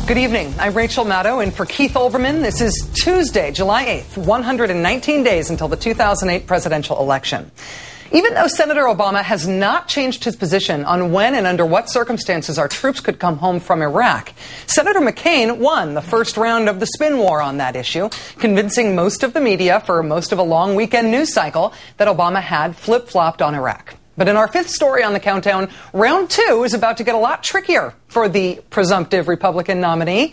Good evening. I'm Rachel Maddow, and for Keith Olbermann, this is Tuesday, July 8th, 119 days until the 2008 presidential election. Even though Senator Obama has not changed his position on when and under what circumstances our troops could come home from Iraq, Senator McCain won the first round of the spin war on that issue, convincing most of the media for most of a long weekend news cycle that Obama had flip-flopped on Iraq. But in our fifth story on the countdown, round two is about to get a lot trickier for the presumptive Republican nominee.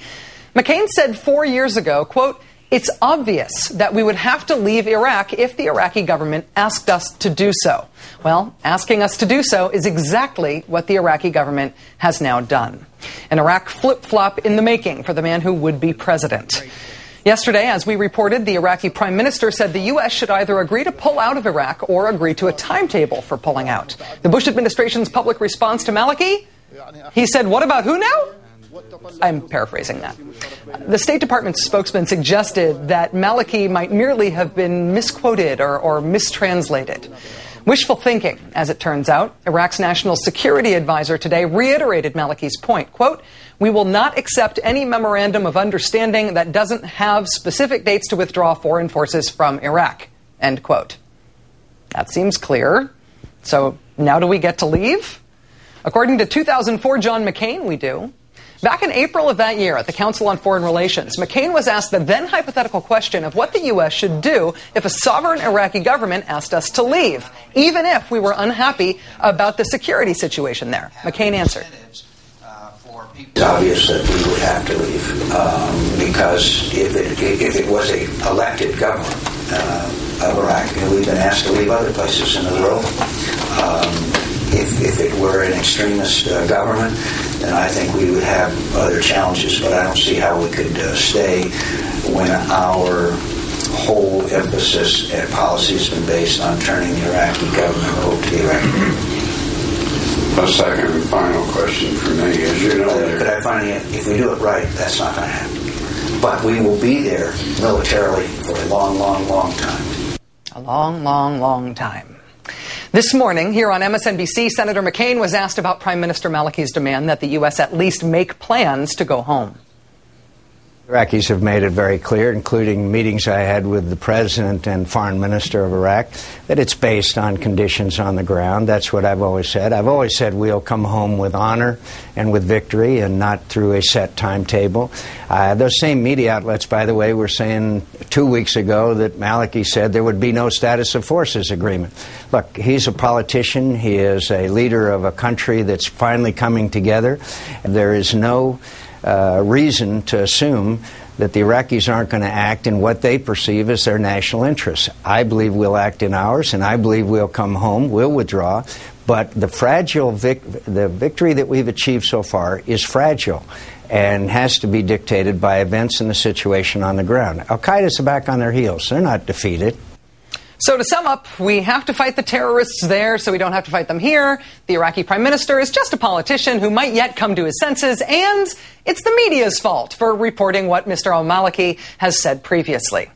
McCain said 4 years ago, quote, "It's obvious that we would have to leave Iraq if the Iraqi government asked us to do so." Well, asking us to do so is exactly what the Iraqi government has now done. An Iraq flip-flop in the making for the man who would be president. Yesterday, as we reported, the Iraqi prime minister said the U.S. should either agree to pull out of Iraq or agree to a timetable for pulling out. The Bush administration's public response to Maliki? He said, "What about who now?" I'm paraphrasing that. The State Department's spokesman suggested that Maliki might merely have been misquoted or mistranslated. Wishful thinking, as it turns out. Iraq's national security advisor today reiterated Maliki's point, quote, "We will not accept any memorandum of understanding that doesn't have specific dates to withdraw foreign forces from Iraq," end quote. That seems clear. So now do we get to leave? According to 2004 John McCain, we do. Back in April of that year at the Council on Foreign Relations, McCain was asked the then hypothetical question of what the U.S. should do if a sovereign Iraqi government asked us to leave, even if we were unhappy about the security situation there. McCain answered. It's obvious that we would have to leave because if it was an elected government of Iraq, and we've been asked to leave other places in the world, if it were an extremist government, then I think we would have other challenges. But I don't see how we could stay when our whole emphasis and policy has been based on turning the Iraqi government over to the Iraqi people. A second and final question for me. As you know, could I finally, if we do it right, that's not going to happen. But we will be there militarily for a long, long, long time. A long, long, long time. This morning, here on MSNBC, Senator McCain was asked about Prime Minister Maliki's demand that the U.S. at least make plans to go home. Iraqis have made it very clear, including meetings I had with the President and Foreign Minister of Iraq, that it's based on conditions on the ground. That's what I've always said. I've always said we'll come home with honor and with victory and not through a set timetable. Those same media outlets, by the way, were saying 2 weeks ago that Maliki said there would be no status of forces agreement. Look, he's a politician. He is a leader of a country that's finally coming together. There is no reason to assume that the Iraqis aren't going to act in what they perceive as their national interests. I believe we'll act in ours, and I believe we'll come home, we'll withdraw. But the the victory that we've achieved so far is fragile and has to be dictated by events and the situation on the ground. Al-Qaeda's back on their heels. They're not defeated. So to sum up, we have to fight the terrorists there so we don't have to fight them here. The Iraqi prime minister is just a politician who might yet come to his senses, and it's the media's fault for reporting what Mr. al-Maliki has said previously.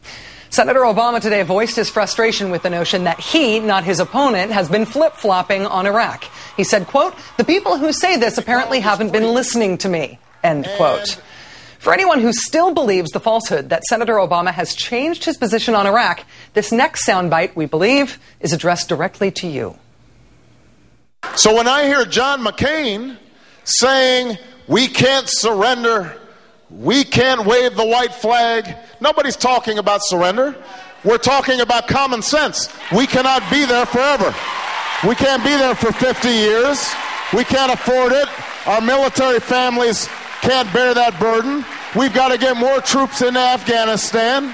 Senator Obama today voiced his frustration with the notion that he, not his opponent, has been flip-flopping on Iraq. He said, quote, "The people who say this apparently haven't been listening to me," end quote. For anyone who still believes the falsehood that Senator Obama has changed his position on Iraq, this next soundbite, we believe, is addressed directly to you. So when I hear John McCain saying we can't surrender, we can't wave the white flag, nobody's talking about surrender. We're talking about common sense. We cannot be there forever. We can't be there for 50 years. We can't afford it. Our military families can't bear that burden. We've got to get more troops into Afghanistan.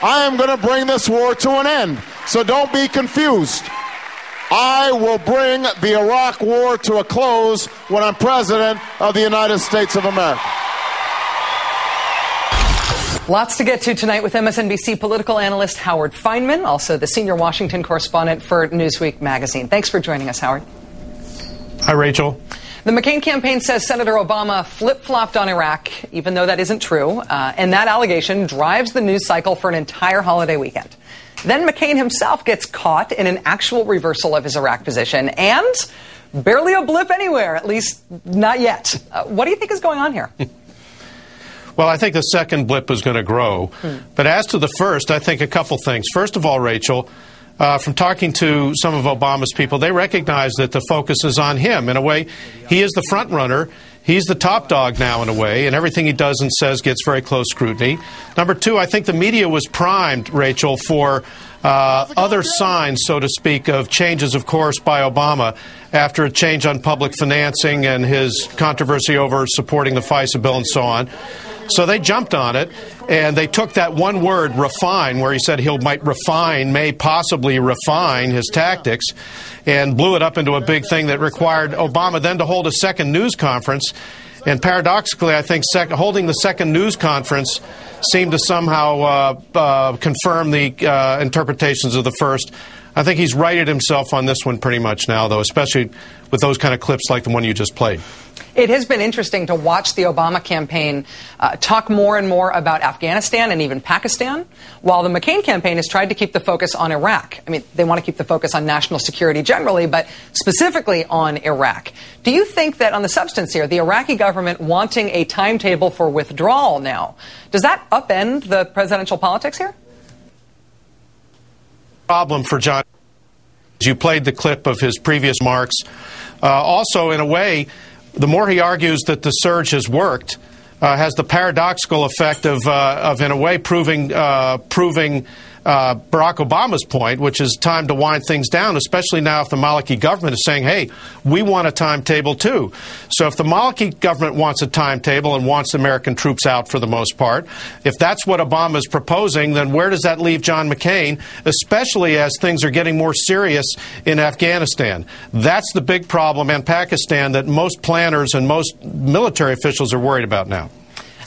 I am going to bring this war to an end. So don't be confused. I will bring the Iraq war to a close when I'm president of the United States of America. Lots to get to tonight with MSNBC political analyst Howard Fineman, also the senior Washington correspondent for Newsweek magazine. Thanks for joining us, Howard. Hi, Rachel. The McCain campaign says Senator Obama flip-flopped on Iraq, even though that isn't true, and that allegation drives the news cycle for an entire holiday weekend. Then McCain himself gets caught in an actual reversal of his Iraq position, and barely a blip anywhere, at least not yet. What do you think is going on here? Well, I think the second blip is going to grow. But as to the first, I think a couple things. First of all, Rachel, from talking to some of Obama's people, they recognize that the focus is on him. In a way, he is the front runner. He's the top dog now, in a way, and everything he does and says gets very close scrutiny. Number two, I think the media was primed, Rachel, for other signs, so to speak, of changes of course by Obama after a change on public financing and his controversy over supporting the FISA bill and so on. So they jumped on it, and they took that one word, refine, where he said may possibly refine his tactics, and blew it up into a big thing that required Obama then to hold a second news conference. And paradoxically, I think holding the second news conference seemed to somehow confirm the interpretations of the first. I think he's righted himself on this one pretty much now, though, especially with those kind of clips like the one you just played. It has been interesting to watch the Obama campaign talk more and more about Afghanistan and even Pakistan, while the McCain campaign has tried to keep the focus on Iraq. I mean, they want to keep the focus on national security generally, but specifically on Iraq. Do you think that on the substance here, the Iraqi government wanting a timetable for withdrawal now, does that upend the presidential politics here? Problem for John. You played the clip of his previous remarks. Also, in a way, the more he argues that the surge has worked, has the paradoxical effect of in a way, proving Barack Obama's point, which is time to wind things down, especially now if the Maliki government is saying, hey, we want a timetable too. So if the Maliki government wants a timetable and wants American troops out for the most part, if that's what Obama is proposing, then where does that leave John McCain, especially as things are getting more serious in Afghanistan? That's the big problem in Pakistan that most planners and most military officials are worried about now.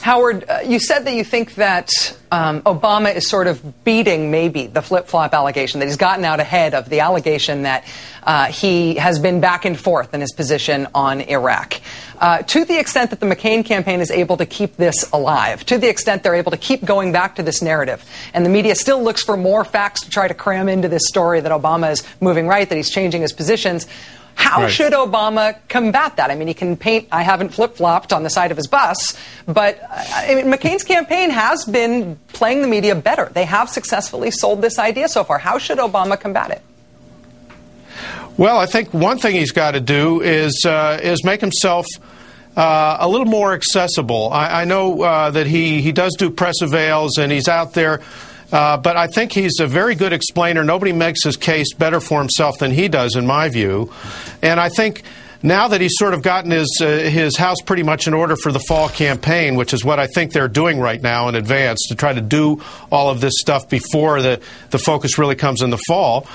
Howard, you said that you think that Obama is sort of beating maybe the flip-flop allegation, that he's gotten out ahead of the allegation that he has been back and forth in his position on Iraq. To the extent that the McCain campaign is able to keep this alive, to the extent they're able to keep going back to this narrative, and the media still looks for more facts to try to cram into this story that Obama is moving right, that he's changing his positions, how should Obama combat that? I mean, he can paint, I haven't flip-flopped on the side of his bus, but I mean, McCain's campaign has been playing the media better. They have successfully sold this idea so far. How should Obama combat it? Well, I think one thing he's got to do is make himself a little more accessible. I know that he does do press avails and he's out there. But I think he's a very good explainer. Nobody makes his case better for himself than he does, in my view. And I think now that he's sort of gotten his house pretty much in order for the fall campaign, which is what I think they're doing right now in advance to try to do all of this stuff before the focus really comes in the fall,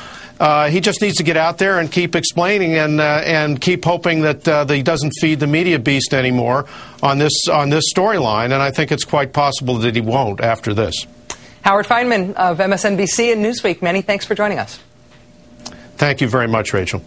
he just needs to get out there and keep explaining and keep hoping that he doesn't feed the media beast anymore on this storyline. And I think it's quite possible that he won't after this. Howard Fineman of MSNBC and Newsweek, many thanks for joining us. Thank you very much, Rachel.